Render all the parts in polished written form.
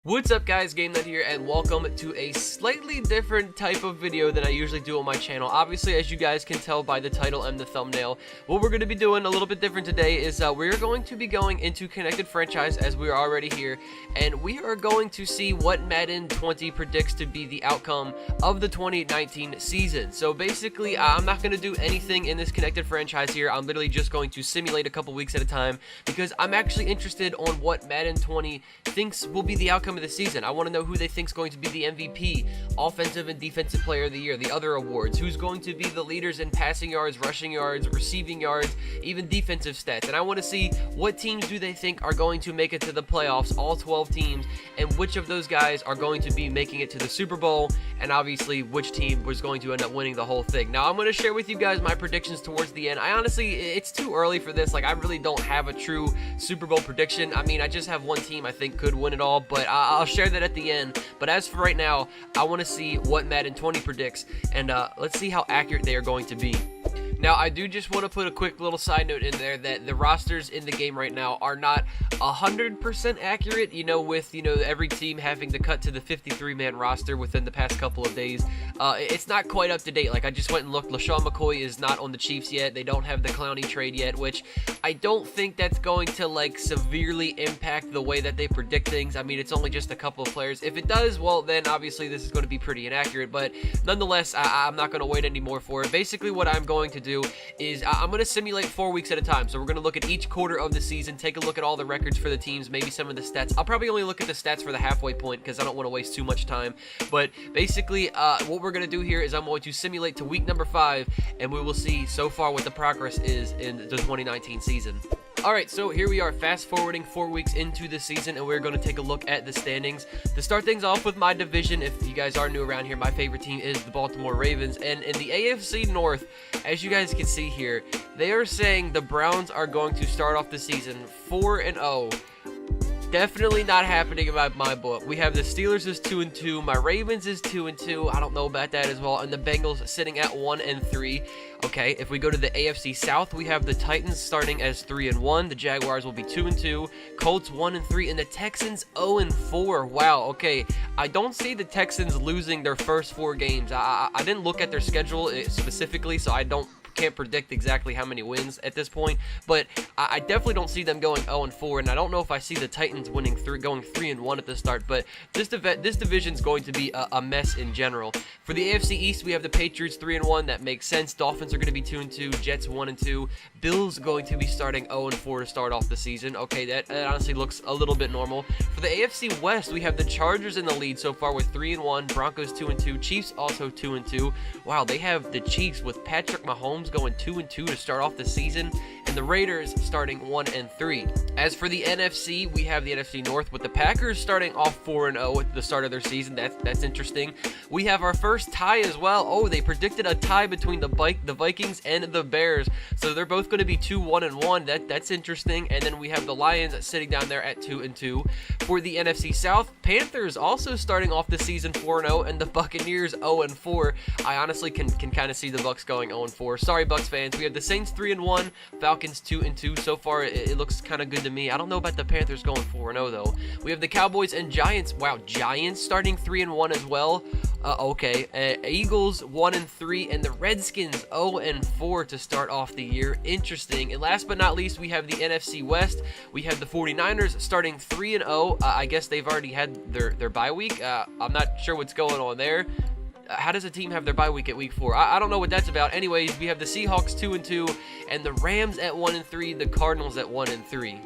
What's up guys, GameNut here, and welcome to a slightly different type of video than I usually do on my channel. Obviously, as you guys can tell by the title and the thumbnail, what we're going to be doing a little bit different today is we're going to be going into Connected Franchise as we are already here, and we are going to see what Madden 20 predicts to be the outcome of the 2019 season. So basically, I'm not going to do anything in this Connected Franchise here. I'm literally just going to simulate a couple weeks at a time because I'm actually interested on what Madden 20 thinks will be the outcome of the season. I want to know who they think is going to be the MVP, Offensive and Defensive Player of the Year, the other awards, who's going to be the leaders in passing yards, rushing yards, receiving yards, even defensive stats. And I want to see what teams do they think are going to make it to the playoffs, all 12 teams, and which of those guys are going to be making it to the Super Bowl, and obviously which team was going to end up winning the whole thing. Now, I'm going to share with you guys my predictions towards the end. I honestly, it's too early for this. Like, I really don't have a true Super Bowl prediction. I mean, I just have one team I think could win it all, but I'll share that at the end. But as for right now, I want to see what Madden 20 predicts, and let's see how accurate they are going to be. Now, I do just want to put a quick little side note in there that the rosters in the game right now are not 100% accurate, with, every team having to cut to the 53-man roster within the past couple of days. It's not quite up to date. Like, I just went and looked. LaShawn McCoy is not on the Chiefs yet. They don't have the Clowney trade yet, which I don't think that's going to, severely impact the way that they predict things. I mean, it's only just a couple of players. If it does, well, then obviously this is going to be pretty inaccurate, but nonetheless, I'm not going to wait anymore for it. Basically, what I'm going to do is I'm going to simulate 4 weeks at a time. So we're going to look at each quarter of the season, take a look at all the records for the teams, maybe some of the stats. I'll probably only look at the stats for the halfway point because I don't want to waste too much time. But basically, what we're going to do here is I'm going to simulate to week number 5, and we will see so far what the progress is in the 2019 season. Alright, so here we are, fast forwarding 4 weeks into the season, and we're going to take a look at the standings. To start things off with my division, if you guys are new around here, my favorite team is the Baltimore Ravens. And in the AFC North, as you guys can see here, they are saying the Browns are going to start off the season 4-0. Definitely not happening in my book. We have the Steelers is 2-2. My Ravens is 2-2. I don't know about that as well. And the Bengals sitting at 1-3. Okay, if we go to the AFC South, we have the Titans starting as 3-1. The Jaguars will be 2-2. Colts 1-3, and the Texans 0-4. Wow. Okay, I don't see the Texans losing their first 4 games. I didn't look at their schedule specifically, so I can't predict exactly how many wins at this point, but I definitely don't see them going 0-4, and I don't know if I see the Titans going 3-1 at the start, but this division's going to be a mess in general. For the AFC East, we have the Patriots 3-1. That makes sense. Dolphins are going to be 2-2. Jets 1-2. Bills going to be starting 0-4 to start off the season. Okay, that honestly looks a little bit normal. For the AFC West, we have the Chargers in the lead so far with 3-1. Broncos 2-2. Chiefs also 2-2. Wow, they have the Chiefs with Patrick Mahomes going 2-2 to start off the season, and the Raiders starting 1-3. As for the NFC, we have the NFC North with the Packers starting off 4-0 at the start of their season. That's interesting. We have our first tie as well. Oh, they predicted a tie between the Vikings and the Bears, so they're both going to be 2-1-1. That's interesting. And then we have the Lions sitting down there at 2-2. For the NFC South, Panthers also starting off the season 4-0, and the Buccaneers 0-4. I honestly can kind of see the Bucs going 0-4. Sorry, Bucs fans. We have the Saints 3-1, Falcons 2-2. So far, it looks kind of good to me. I don't know about the Panthers going 4-0 though. We have the Cowboys and Giants. Wow, Giants starting 3-1 as well. Okay. Eagles 1-3, and the Redskins 0-4 to start off the year. Interesting. And last but not least, we have the NFC West. We have the 49ers starting 3-0. I guess they've already had their bye week. I'm not sure what's going on there. How does a team have their bye week at week 4? I don't know what that's about. Anyways, we have the Seahawks 2-2, and the Rams at 1-3, the Cardinals at 1-3.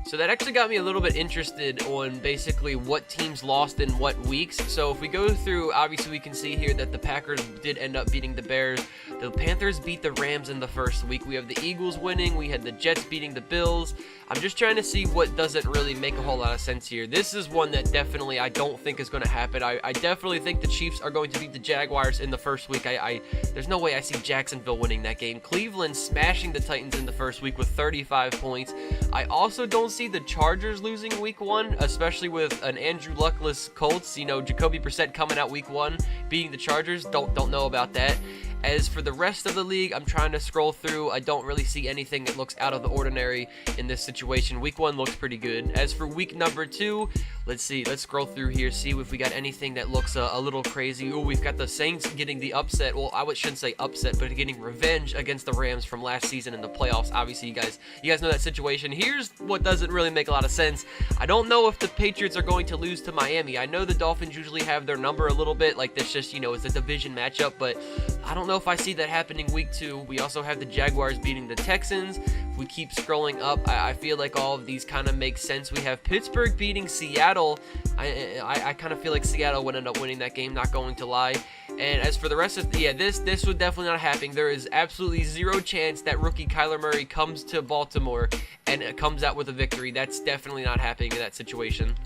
So that actually got me a little bit interested on basically what teams lost in what weeks. So if we go through, obviously we can see here that the Packers did end up beating the Bears. The Panthers beat the Rams in the first week. We have the Eagles winning. We had the Jets beating the Bills. I'm just trying to see what doesn't really make a whole lot of sense here. This is one that definitely I don't think is going to happen. I definitely think the Chiefs are going to beat the Jaguars in the first week. There's no way I see Jacksonville winning that game. Cleveland smashing the Titans in the first week with 35 points. I also don't see the Chargers losing week 1, especially with an Andrew Luckless Colts. Jacoby Brissett coming out week 1, beating the Chargers. Don't know about that. As for the rest of the league, I'm trying to scroll through. I don't really see anything that looks out of the ordinary in this situation. Week 1 looks pretty good. As for week number 2, let's see. Let's scroll through here, see if we got anything that looks a little crazy. Ooh, we've got the Saints getting the upset. Well, I shouldn't say upset, but getting revenge against the Rams from last season in the playoffs. Obviously, you guys know that situation. Here's what doesn't really make a lot of sense. I don't know if the Patriots are going to lose to Miami. I know the Dolphins usually have their number a little bit. Like, this just, it's a division matchup, but I don't know if I see that happening week 2. We also have the Jaguars beating the Texans. If we keep scrolling up, I feel like all of these kind of make sense. We have Pittsburgh beating Seattle. I kind of feel like Seattle would end up winning that game, not going to lie. And as for the rest of, this would definitely not happen. There is absolutely zero chance that rookie Kyler Murray comes to Baltimore and comes out with a victory. That's definitely not happening in that situation.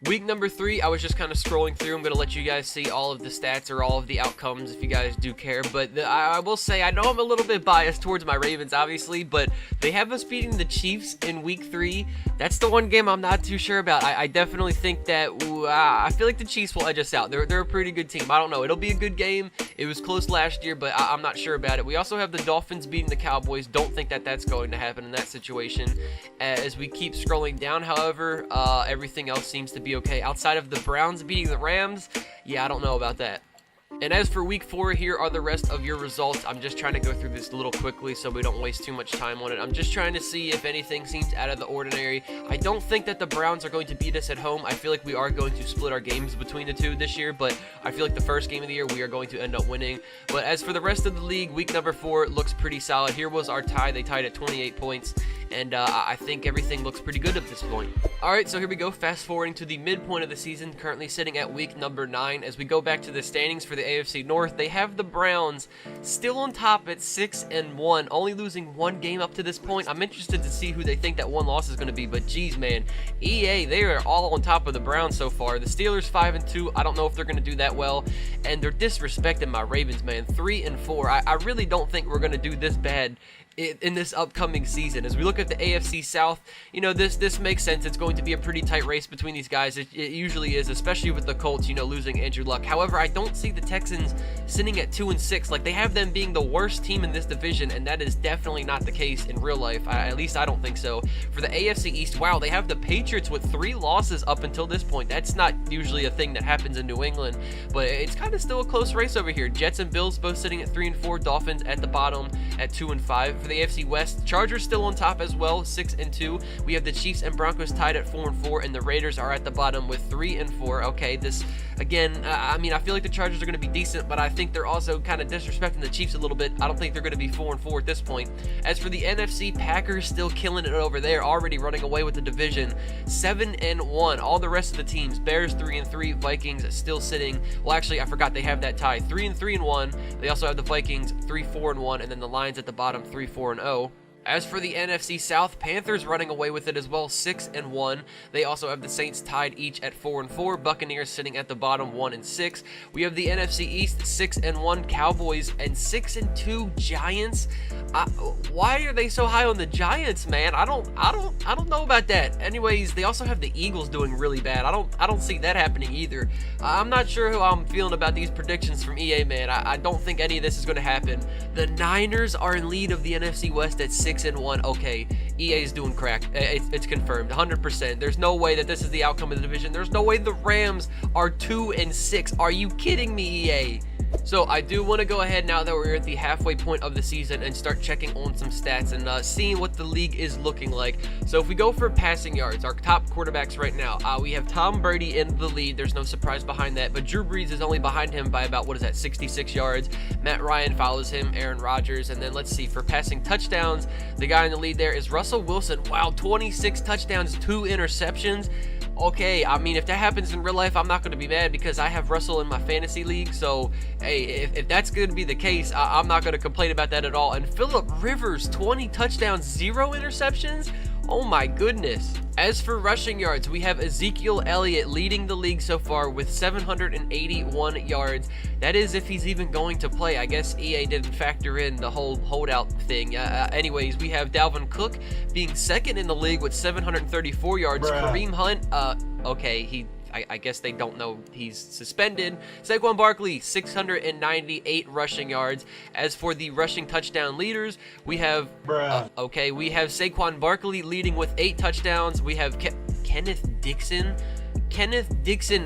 Week number 3, I was just kind of scrolling through. I'm going to let you guys see all of the stats or all of the outcomes if you guys do care. But I will say, I know I'm a little bit biased towards my Ravens, obviously, but they have us beating the Chiefs in week 3. That's the one game I'm not too sure about. I definitely think that, I feel like the Chiefs will edge us out. They're a pretty good team. I don't know. It'll be a good game. It was close last year, but I'm not sure about it. We also have the Dolphins beating the Cowboys. Don't think that that's going to happen in that situation. As we keep scrolling down, however, everything else seems to be okay. Outside of the Browns beating the Rams, I don't know about that. And as for week 4, here are the rest of your results. I'm just trying to go through this a little quickly so we don't waste too much time on it. I'm just trying to see if anything seems out of the ordinary. I don't think that the Browns are going to beat us at home. I feel like we are going to split our games between the two this year, but I feel like the first game of the year we are going to end up winning. But as for the rest of the league, week number 4 looks pretty solid. Here was our tie. They tied at 28 points. And I think everything looks pretty good at this point. Alright, so here we go, fast forwarding to the midpoint of the season, currently sitting at week number 9. As we go back to the standings for the AFC North, they have the Browns still on top at 6-1, only losing 1 game up to this point. I'm interested to see who they think that one loss is going to be, but geez, man, EA, they are all on top of the Browns so far. The Steelers 5-2, I don't know if they're going to do that well, and they're disrespecting my Ravens, man, 3-4. I really don't think we're going to do this bad in this upcoming season. As we look at the AFC South, this makes sense. It's going to be a pretty tight race between these guys. It usually is, especially with the Colts, losing Andrew Luck. However, I don't see the Texans sitting at 2-6. Like, they have them being the worst team in this division, and that is definitely not the case in real life. At least I don't think so. For the AFC East, wow, they have the Patriots with 3 losses up until this point. That's not usually a thing that happens in New England, but it's kind of still a close race over here. Jets and Bills both sitting at 3-4. Dolphins at the bottom at 2-5. For the AFC West, Chargers still on top as well, 6-2. We have the Chiefs and Broncos tied at 4-4, and the Raiders are at the bottom with 3-4. Okay, this again, I feel like the Chargers are going to be decent, but I think they're also kind of disrespecting the Chiefs a little bit. I don't think they're going to be 4-4 at this point. As for the NFC, Packers still killing it over there, already running away with the division, 7-1. All the rest of the teams, Bears 3-3, Vikings still sitting. Well, actually, I forgot they have that tie, 3-3-1. They also have the Vikings 3-4-1, and then the Lions at the bottom 3-4-0. As for the NFC South, Panthers running away with it as well, 6-1. They also have the Saints tied each at 4-4. Buccaneers sitting at the bottom, 1-6. We have the NFC East, 6-1. Cowboys and 6-2 Giants. Why are they so high on the Giants, man? I don't know about that. Anyways, they also have the Eagles doing really bad. I don't see that happening either. I'm not sure how I'm feeling about these predictions from EA, man. I don't think any of this is going to happen. The Niners are in lead of the NFC West at 6-1. Okay, EA is doing crack. It's confirmed, 100%. There's no way that this is the outcome of the division. There's no way the Rams are 2-6. Are you kidding me, EA? So I do want to go ahead now that we're at the halfway point of the season and start checking on some stats and seeing what the league is looking like. So if we go for passing yards, our top quarterbacks right now, we have Tom Brady in the lead. There's no surprise behind that, but Drew Brees is only behind him by about, 66 yards. Matt Ryan follows him, Aaron Rodgers, and then let's see, for passing touchdowns, the guy in the lead there is Russell Wilson. Wow, 26 touchdowns, 2 interceptions. Okay, if that happens in real life, I'm not going to be mad because I have Russell in my fantasy league. So, hey, if that's going to be the case, I'm not going to complain about that at all. And Phillip Rivers, 20 touchdowns, 0 interceptions? Oh my goodness. As for rushing yards, we have Ezekiel Elliott leading the league so far with 781 yards. That is if he's even going to play. I guess EA didn't factor in the whole holdout thing. Anyways, we have Dalvin Cook being second in the league with 734 yards. Bruh. Kareem Hunt, okay, he I guess they don't know he's suspended. Saquon Barkley, 698 rushing yards. As for the rushing touchdown leaders, we have we have Saquon Barkley leading with 8 touchdowns. We have Kenneth Dixon.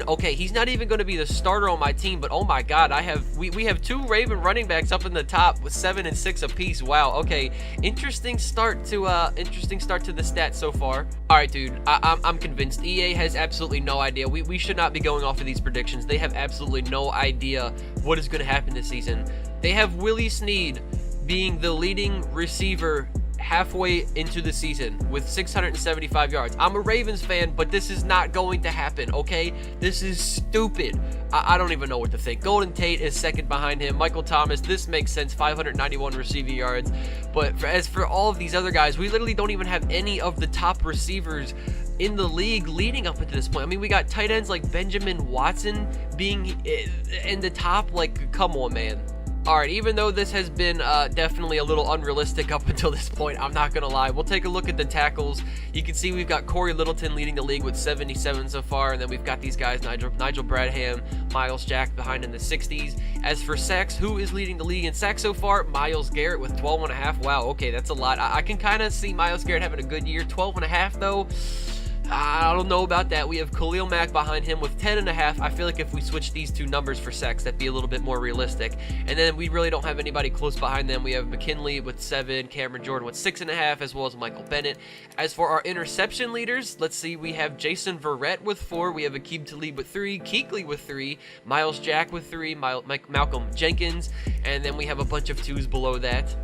Okay, he's not even going to be the starter on my team, but oh my god, we have 2 Raven running backs up in the top with 7 and 6 apiece. Wow, okay, interesting start to the stats so far. All right, dude, I'm convinced EA has absolutely no idea. We should not be going off of these predictions. They have absolutely no idea what is going to happen this season. They have Willie Snead being the leading receiver halfway into the season with 675 yards. I'm a Ravens fan, but this is not going to happen, okay? This is stupid. I don't even know what to think. Golden Tate is second behind him. Michael Thomas, this makes sense, 591 receiving yards. But as for all of these other guys, we literally don't even have any of the top receivers in the league leading up until this point. I mean, we got tight ends like Benjamin Watson being in the top. Like, come on, man. Alright, even though this has been definitely a little unrealistic up until this point, I'm not going to lie. We'll take a look at the tackles. You can see we've got Corey Littleton leading the league with 77 so far, and then we've got these guys, Nigel Bradham, Miles Jack behind in the 60s. As for sacks, who is leading the league in sacks so far? Myles Garrett with 12.5. Wow, okay, that's a lot. I can kind of see Myles Garrett having a good year. 12.5, though. I don't know about that. We have Khalil Mack behind him with 10.5. I feel like if we switch these 2 numbers for sacks, that'd be a little bit more realistic. And then we really don't have anybody close behind them. We have McKinley with 7, Cameron Jordan with 6.5, as well as Michael Bennett. As for our interception leaders, let's see. We have Jason Verrett with 4. We have Aqib Talib with 3, Kuechly with 3, Miles Jack with 3, Malcolm Jenkins, and then we have a bunch of 2s below that.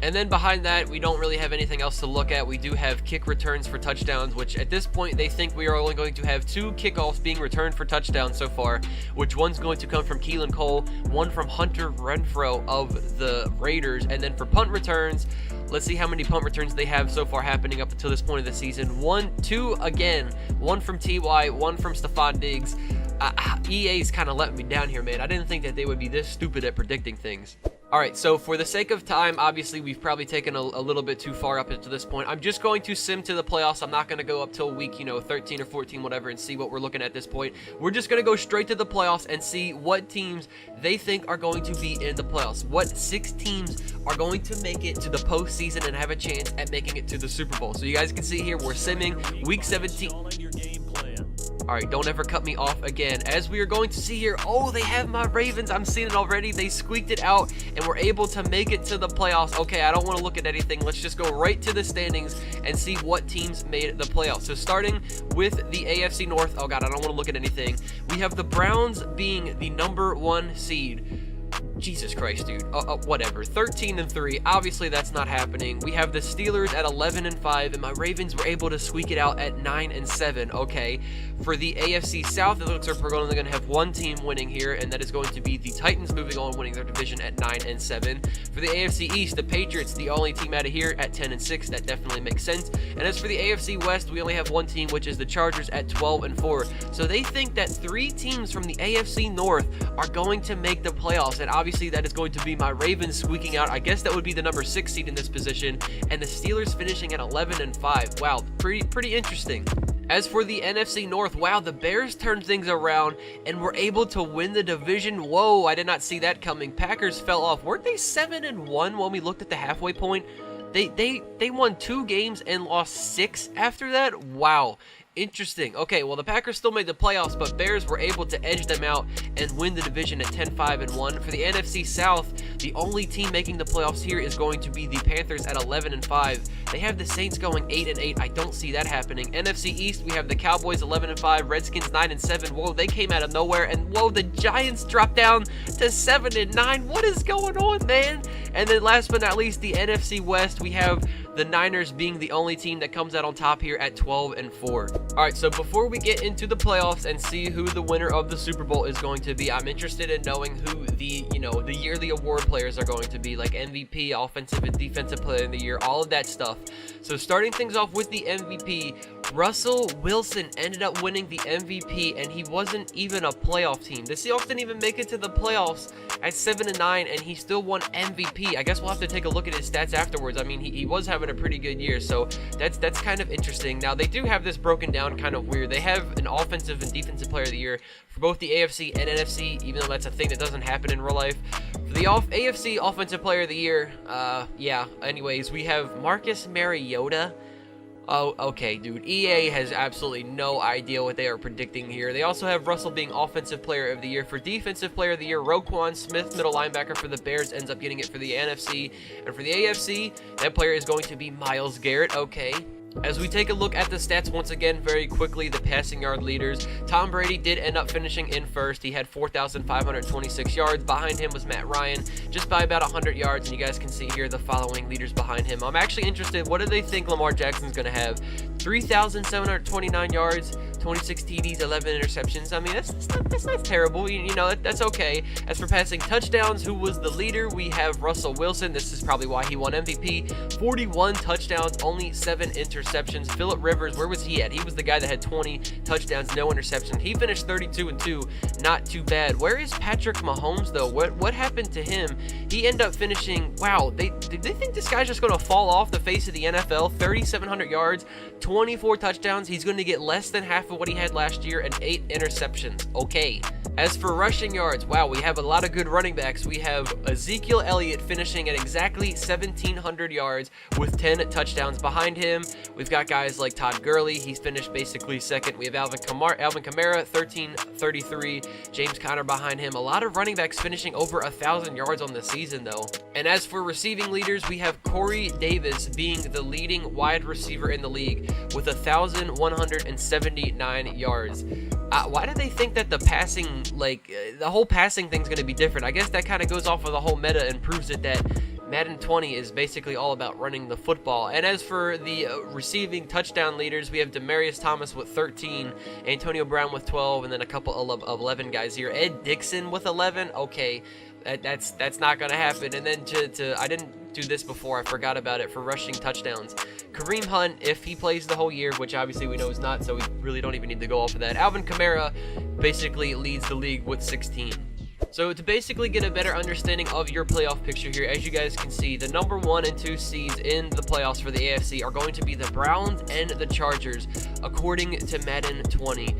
And then behind that, we don't really have anything else to look at. We do have kick returns for touchdowns, which at this point, they think we are only going to have 2 kickoffs being returned for touchdowns so far, which one's going to come from Keelan Cole, one from Hunter Renfrow of the Raiders. And then for punt returns, let's see how many punt returns they have so far happening up until this point of the season. 2 again, one from T.Y., one from Stephon Diggs. EA's kind of letting me down here, man. I didn't think that they would be this stupid at predicting things. Alright, so for the sake of time, obviously we've probably taken a little bit too far up into this point. I'm just going to sim to the playoffs. I'm not going to go up till week, 13 or 14, whatever, and see what we're looking at this point. We're just going to go straight to the playoffs and see what teams they think are going to be in the playoffs. What 6 teams are going to make it to the postseason and have a chance at making it to the Super Bowl. So you guys can see here, we're simming week 17. Alright, don't ever cut me off again. As we are going to see here, oh, they have my Ravens. I'm seeing it already. They squeaked it out and were able to make it to the playoffs. Okay, I don't want to look at anything. Let's just go right to the standings and see what teams made the playoffs. So starting with the AFC North. Oh, God, I don't want to look at anything. We have the Browns being the #1 seed. Jesus Christ, dude. Whatever. 13-3. Obviously, that's not happening. We have the Steelers at 11-5, and my Ravens were able to squeak it out at 9-7. Okay. For the AFC South, it looks like we're only going to have 1 team winning here, and that is going to be the Titans moving on, winning their division at 9-7. For the AFC East, the Patriots, the only team out of here at 10-6. That definitely makes sense. And as for the AFC West, we only have 1 team, which is the Chargers at 12-4. So they think that 3 teams from the AFC North are going to make the playoffs, and obviously that is going to be my Ravens squeaking out. I guess that would be the #6 seed in this position, and the Steelers finishing at 11-5. Wow, pretty interesting. As for the NFC North, wow, the Bears turned things around and were able to win the division. Whoa, I did not see that coming. Packers fell off. Weren't they 7-1 when we looked at the halfway point? They won 2 games and lost 6 after that? Wow. Interesting. Okay, well, the Packers still made the playoffs, but Bears were able to edge them out and win the division at 10-5-1. For the NFC South, the only team making the playoffs here is going to be the Panthers at 11-5. They have the Saints going 8-8. I don't see that happening. NFC East, we have the Cowboys 11-5, Redskins 9-7. Whoa, they came out of nowhere, and whoa, the Giants dropped down to 7-9. What is going on, man? And then last but not least, the NFC West, we have the Niners being the only team that comes out on top here at 12-4. Alright, so before we get into the playoffs and see who the winner of the Super Bowl is going to be, I'm interested in knowing who the yearly award players are going to be, like MVP, offensive and defensive player of the year, all of that stuff. So starting things off with the MVP, Russell Wilson ended up winning the MVP, and he wasn't even a playoff team. The Seahawks didn't even make it to the playoffs at 7-9, and he still won MVP. I guess we'll have to take a look at his stats afterwards. I mean, he was having a pretty good year, so that's kind of interesting. Now, they do have this broken down kind of weird. They have an offensive and defensive player of the year for both the AFC and NFC, even though that's a thing that doesn't happen in real life. For the AFC Offensive Player of the Year, yeah, anyways, we have Marcus Mariota. Oh, okay, dude. EA has absolutely no idea what they are predicting here. They also have Russell being Offensive Player of the Year. For Defensive Player of the Year, Roquan Smith, middle linebacker for the Bears, ends up getting it for the NFC. And for the AFC, that player is going to be Myles Garrett. Okay. As we take a look at the stats once again very quickly, the passing yard leaders, Tom Brady did end up finishing in first. He had 4,526 yards. Behind him was Matt Ryan, just by about 100 yards, and you guys can see here the following leaders behind him. I'm actually interested, what do they think Lamar Jackson's going to have? 3,729 yards, 26 TDs, 11 interceptions. I mean, that's not terrible. You know, that's okay. As for passing touchdowns, who was the leader? We have Russell Wilson. This is probably why he won MVP. 41 touchdowns, only 7 interceptions. Phillip Rivers, where was he at? He was the guy that had 20 touchdowns, no interception. He finished 32-2, not too bad. Where is Patrick Mahomes, though? What happened to him? He ended up finishing, wow, did they think this guy's just going to fall off the face of the NFL? 3,700 yards, 24 touchdowns. He's going to get less than half of what he had last year and 8 interceptions. Okay. As for rushing yards, wow, we have a lot of good running backs. We have Ezekiel Elliott finishing at exactly 1,700 yards with 10 touchdowns. Behind him, we've got guys like Todd Gurley. He's finished basically second. We have Alvin Kamara, 1,333. James Conner behind him. A lot of running backs finishing over 1,000 yards on the season, though. And as for receiving leaders, we have Corey Davis being the leading wide receiver in the league with 1,179 yards. Why do they think that the passing, the whole passing thing's going to be different? I guess that kind of goes off of the whole meta and proves it that Madden 20 is basically all about running the football. And as for the receiving touchdown leaders, we have Demaryius Thomas with 13, Antonio Brown with 12, and then a couple of 11 guys here. Ed Dixon with 11. Okay, that's not going to happen. And then I didn't do this before, I forgot about it, for rushing touchdowns. Kareem Hunt, if he plays the whole year, which obviously we know is not, so we really don't even need to go off of that. Alvin Kamara basically leads the league with 16. So to basically get a better understanding of your playoff picture here, as you guys can see, the number 1 and 2 seeds in the playoffs for the AFC are going to be the Browns and the Chargers, according to Madden 20.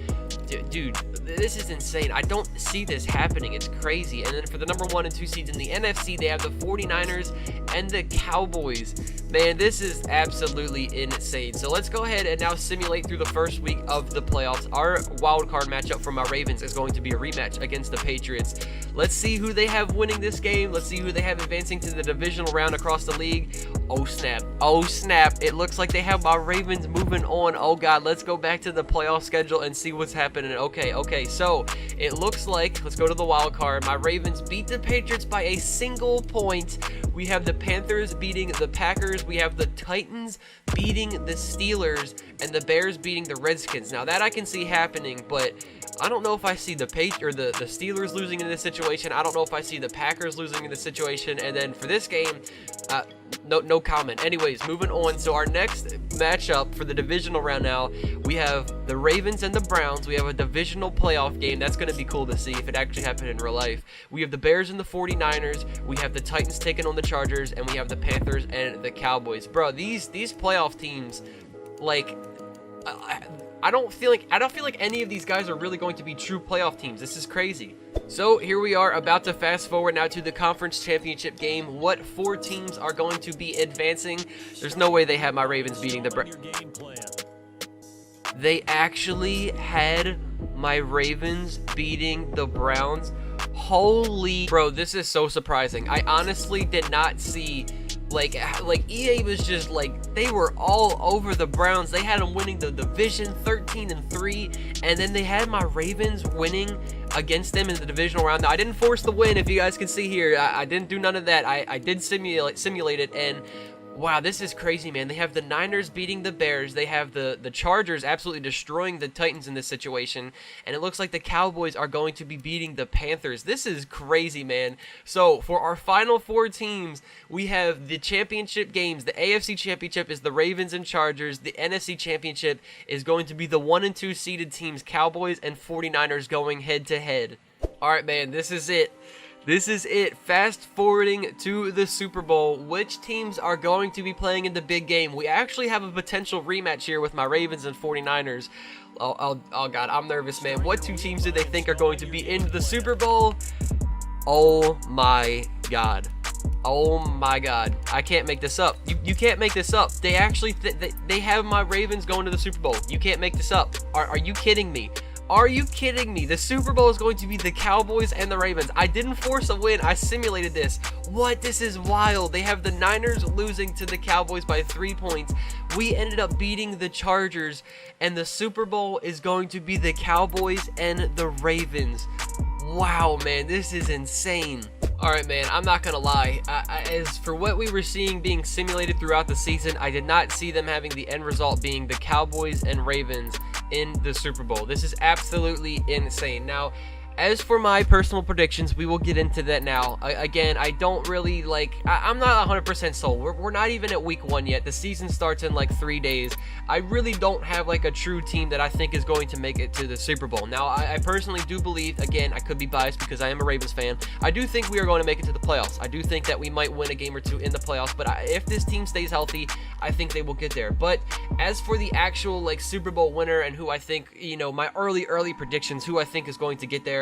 Dude, this is insane. I don't see this happening. It's crazy. And then for the number 1 and 2 seeds in the NFC, they have the 49ers and the Cowboys. Man, this is absolutely insane. So let's go ahead and now simulate through the first week of the playoffs. Our wild card matchup from our Ravens is going to be a rematch against the Patriots. Let's see who they have winning this game. Let's see who they have advancing to the divisional round across the league. Oh, snap. Oh, snap. It looks like they have my Ravens moving on. Oh, God. Let's go back to the playoff schedule and see what's happening. Okay. So it looks like, let's go to the wild card. My Ravens beat the Patriots by a single point. We have the Panthers beating the Packers. We have the Titans beating the Steelers, and the Bears beating the Redskins. Now that I can see happening, but I don't know if I see the Steelers losing in this situation. I don't know if I see the Packers losing in this situation. And then for this game, no comment. Anyways, moving on. So our next matchup for the divisional round now, we have the Ravens and the Browns. We have a divisional playoff game. That's going to be cool to see if it actually happened in real life. We have the Bears and the 49ers. We have the Titans taking on the Chargers, and we have the Panthers and the Cowboys. Bro, these playoff teams, I don't feel like any of these guys are really going to be true playoff teams. This is crazy. So here we are about to fast forward now to the conference championship game. What 4 teams are going to be advancing? There's no way they have my Ravens beating the Browns. They actually had my Ravens beating the Browns. Holy bro, this is so surprising. I honestly did not see like EA was just they were all over the Browns. They had them winning the division 13-3, and then they had my Ravens winning against them in the divisional round. Now, I didn't force the win, if you guys can see here. I didn't do none of that. I did simulate it, and Wow, this is crazy, man. They have the Niners beating the Bears. They have the Chargers absolutely destroying the Titans in this situation. And it looks like the Cowboys are going to be beating the Panthers. This is crazy, man. So, for our final 4 teams, we have the championship games. The AFC Championship is the Ravens and Chargers. The NFC Championship is going to be the 1 and 2 seeded teams, Cowboys and 49ers, going head-to-head. All right, man, this is it. This is it. Fast forwarding to the Super Bowl. Which teams are going to be playing in the big game? We actually have a potential rematch here with my Ravens and 49ers. Oh God, I'm nervous, man. What 2 teams do they think are going to be in the Super Bowl? Oh my God. Oh my God. I can't make this up. You can't make this up. They actually, they have my Ravens going to the Super Bowl. You can't make this up. Are you kidding me? Are you kidding me? The Super Bowl is going to be the Cowboys and the Ravens. I didn't force a win. I simulated this. What? This is wild. They have the Niners losing to the Cowboys by 3 points. We ended up beating the Chargers, and the Super Bowl is going to be the Cowboys and the Ravens. Wow, man, this is insane. Alright, man, I'm not gonna lie. As for what we were seeing being simulated throughout the season, I did not see them having the end result being the Cowboys and Ravens in the Super Bowl. This is absolutely insane. Now, as for my personal predictions, we will get into that now. Again, I don't really I'm not 100% sold. We're not even at week 1 yet. The season starts in like 3 days. I really don't have like a true team that I think is going to make it to the Super Bowl. Now, I personally do believe, again, I could be biased because I am a Ravens fan. I do think we are going to make it to the playoffs. I do think that we might win a game or 2 in the playoffs, but if this team stays healthy, I think they will get there. But as for the actual like Super Bowl winner and who I think, you know, my early predictions, who I think is going to get there,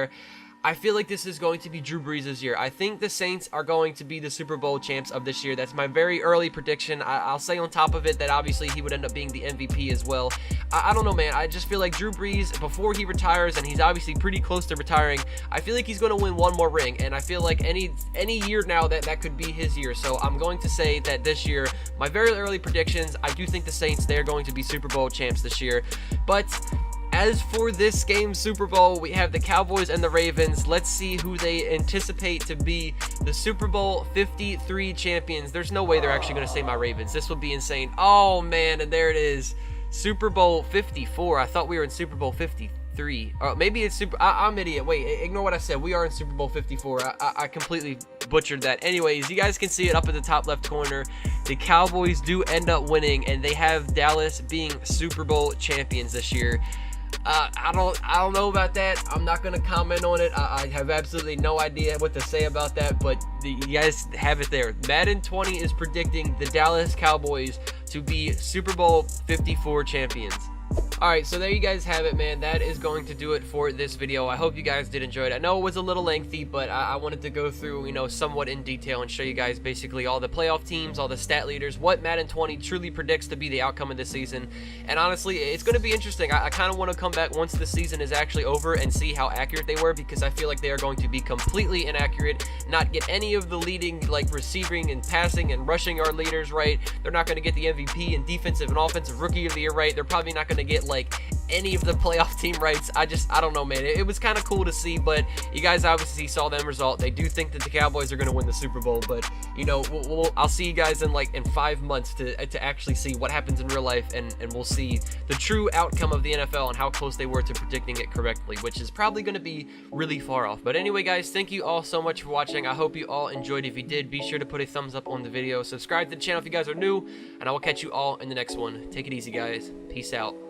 I feel like this is going to be Drew Brees' year. I think the Saints are going to be the Super Bowl champs of this year. That's my very early prediction. I'll say on top of it that obviously he would end up being the MVP as well. I don't know, man. I just feel like Drew Brees, before he retires, and he's obviously pretty close to retiring, I feel like he's going to win one more ring, and I feel like any year now that could be his year. So I'm going to say that this year, my very early predictions, I do think the Saints, they're going to be Super Bowl champs this year. But as for this game's Super Bowl, we have the Cowboys and the Ravens. Let's see who they anticipate to be the Super Bowl 53 champions. There's no way they're actually going to say my Ravens. This would be insane. Oh, man, and there it is. Super Bowl 54. I thought we were in Super Bowl 53. Or maybe it's I'm an idiot. Wait, ignore what I said. We are in Super Bowl 54. I completely butchered that. Anyways, you guys can see it up at the top left corner. The Cowboys do end up winning, and they have Dallas being Super Bowl champions this year. I don't know about that. I'm not going to comment on it. I have absolutely no idea what to say about that, but you guys have it there. Madden 20 is predicting the Dallas Cowboys to be Super Bowl 54 champions. Alright, so there you guys have it, man. That is going to do it for this video. I hope you guys did enjoy it. I know it was a little lengthy, but I wanted to go through, you know, somewhat in detail and show you guys basically all the playoff teams, all the stat leaders, what Madden 20 truly predicts to be the outcome of this season. And honestly, it's going to be interesting. I kind of want to come back once the season is actually over and see how accurate they were, because I feel like they are going to be completely inaccurate, not get any of the leading, like, receiving and passing and rushing yard leaders right. They're not going to get the MVP and defensive and offensive rookie of the year right. They're probably not going to get like any of the playoff team rights. I don't know, man. It was kind of cool to see, but you guys obviously saw the end result. They do think that the Cowboys are going to win the Super Bowl, but you know, I'll see you guys in 5 months to actually see what happens in real life, and we'll see the true outcome of the NFL and how close they were to predicting it correctly, which is probably going to be really far off. But anyway, guys, thank you all so much for watching. I hope you all enjoyed. If you did, be sure to put a thumbs up on the video, subscribe to the channel if you guys are new, and I will catch you all in the next one. Take it easy, guys. Peace out.